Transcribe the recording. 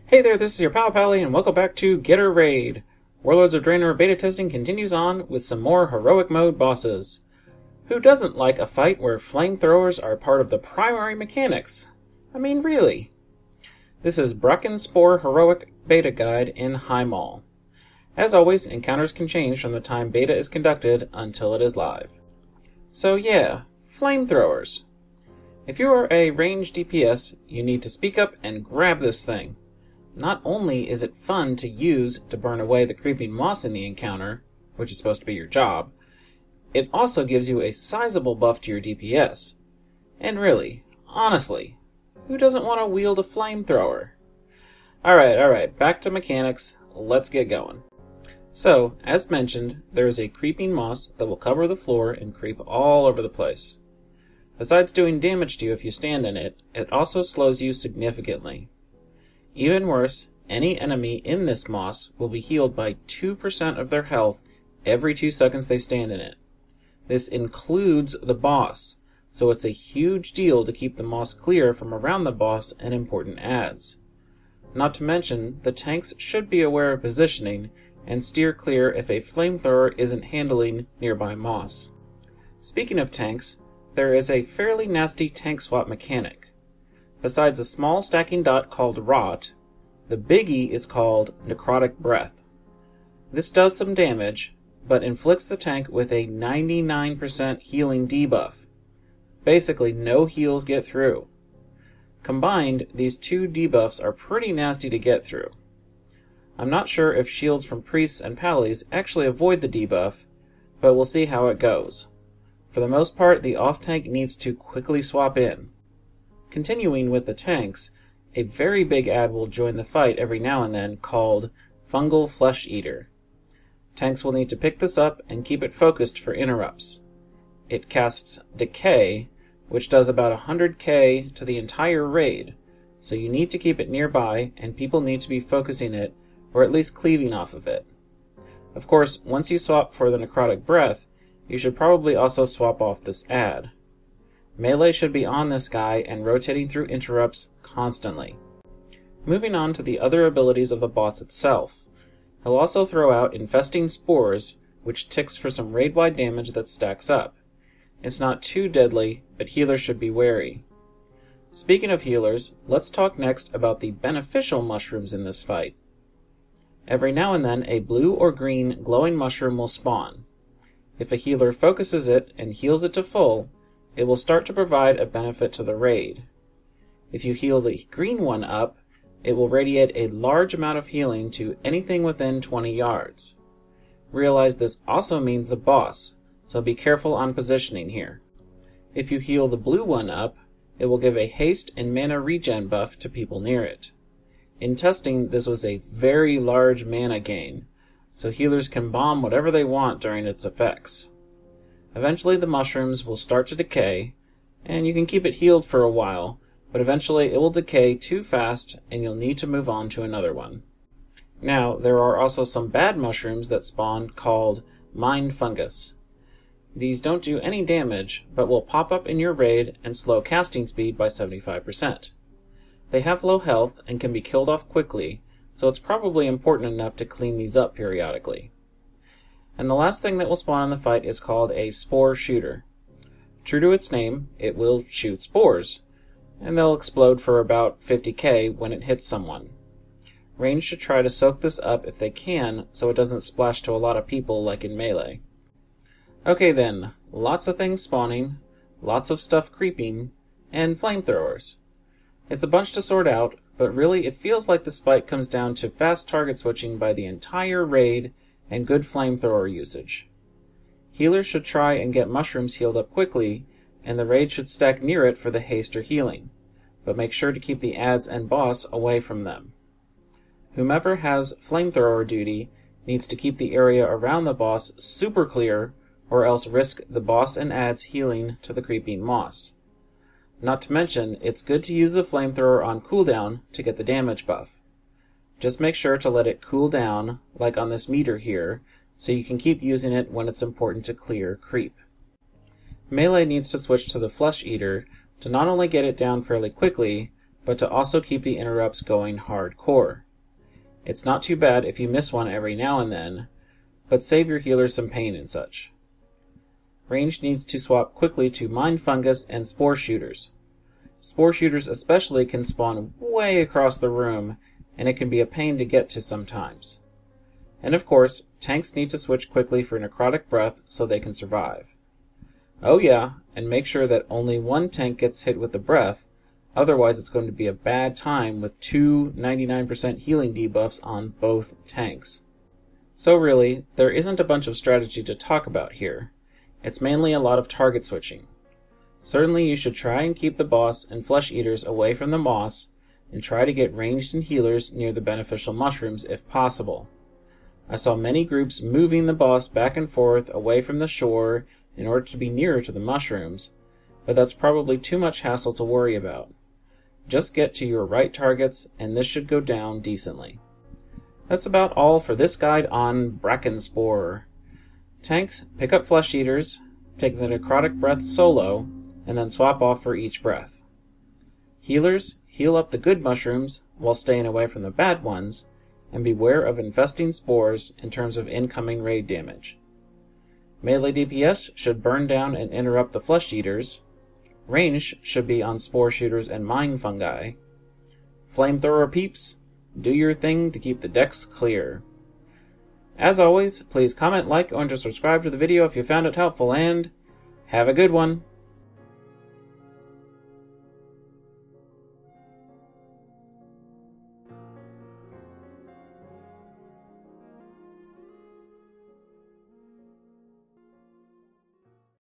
Hey there, this is your pal Pally, and welcome back to Git Er Raid. Warlords of Draenor beta testing continues on with some more heroic mode bosses. Who doesn't like a fight where flamethrowers are part of the primary mechanics? I mean, really. This is Brackenspore heroic beta guide in Highmaul. As always, encounters can change from the time beta is conducted until it is live. So yeah, flamethrowers. If you are a ranged DPS, you need to speak up and grab this thing. Not only is it fun to use to burn away the creeping moss in the encounter, which is supposed to be your job, it also gives you a sizable buff to your DPS. And really, honestly, who doesn't want to wield a flamethrower? Alright, back to mechanics, let's get going. So, as mentioned, there is a creeping moss that will cover the floor and creep all over the place. Besides doing damage to you if you stand in it, it also slows you significantly. Even worse, any enemy in this moss will be healed by 2% of their health every 2 seconds they stand in it. This includes the boss, so it's a huge deal to keep the moss clear from around the boss and important adds. Not to mention, the tanks should be aware of positioning and steer clear if a flamethrower isn't handling nearby moss. Speaking of tanks, there is a fairly nasty tank swap mechanic. Besides a small stacking dot called Rot, the biggie is called Necrotic Breath. This does some damage, but inflicts the tank with a 99% healing debuff. Basically, no heals get through. Combined, these two debuffs are pretty nasty to get through. I'm not sure if shields from priests and pallies actually avoid the debuff, but we'll see how it goes. For the most part, the off-tank needs to quickly swap in. Continuing with the tanks, a very big ad will join the fight every now and then called Fungal Flesh Eater. Tanks will need to pick this up and keep it focused for interrupts. It casts Decay, which does about 100k to the entire raid, so you need to keep it nearby and people need to be focusing it or at least cleaving off of it. Of course, once you swap for the Necrotic Breath, you should probably also swap off this ad. Melee should be on this guy and rotating through interrupts constantly. Moving on to the other abilities of the boss itself. He'll also throw out infesting spores, which ticks for some raid-wide damage that stacks up. It's not too deadly, but healers should be wary. Speaking of healers, let's talk next about the beneficial mushrooms in this fight. Every now and then a blue or green glowing mushroom will spawn. If a healer focuses it and heals it to full, it will start to provide a benefit to the raid. If you heal the green one up, it will radiate a large amount of healing to anything within 20 yards. Realize this also means the boss, so be careful on positioning here. If you heal the blue one up, it will give a haste and mana regen buff to people near it. In testing, this was a very large mana gain, so healers can bomb whatever they want during its effects. Eventually the mushrooms will start to decay, and you can keep it healed for a while, but eventually it will decay too fast and you'll need to move on to another one. Now, there are also some bad mushrooms that spawn called Mind Fungus. These don't do any damage, but will pop up in your raid and slow casting speed by 75%. They have low health and can be killed off quickly, so it's probably important enough to clean these up periodically. And the last thing that will spawn in the fight is called a Spore Shooter. True to its name, it will shoot spores, and they'll explode for about 50k when it hits someone. Range should try to soak this up if they can, so it doesn't splash to a lot of people like in Melee. Okay then, lots of things spawning, lots of stuff creeping, and flamethrowers. It's a bunch to sort out, but really it feels like this fight comes down to fast target switching by the entire raid and good flamethrower usage. Healers should try and get mushrooms healed up quickly, and the raid should stack near it for the haste or healing, but make sure to keep the adds and boss away from them. Whomever has flamethrower duty needs to keep the area around the boss super clear, or else risk the boss and adds healing to the creeping moss. Not to mention, it's good to use the flamethrower on cooldown to get the damage buff. Just make sure to let it cool down, like on this meter here, so you can keep using it when it's important to clear creep. Melee needs to switch to the Flesh Eater to not only get it down fairly quickly, but to also keep the interrupts going hardcore. It's not too bad if you miss one every now and then, but save your healers some pain and such. Ranged needs to swap quickly to Mind Fungus and Spore Shooters. Spore Shooters especially can spawn way across the room, and it can be a pain to get to sometimes. And of course, tanks need to switch quickly for Necrotic Breath so they can survive. Oh yeah, and make sure that only one tank gets hit with the breath, otherwise it's going to be a bad time with two 99% healing debuffs on both tanks. So really, there isn't a bunch of strategy to talk about here. It's mainly a lot of target switching. Certainly you should try and keep the boss and flesh eaters away from the moss, and try to get ranged and healers near the beneficial mushrooms if possible. I saw many groups moving the boss back and forth away from the shore in order to be nearer to the mushrooms, but that's probably too much hassle to worry about. Just get to your right targets and this should go down decently. That's about all for this guide on Brackenspore. Tanks, pick up flesh eaters, take the necrotic breath solo, and then swap off for each breath. Healers, heal up the good mushrooms while staying away from the bad ones, and beware of infesting spores in terms of incoming raid damage. Melee DPS should burn down and interrupt the flesh eaters. Range should be on spore shooters and mind fungi. Flamethrower peeps, do your thing to keep the decks clear. As always, please comment, like, and subscribe to the video if you found it helpful, and have a good one!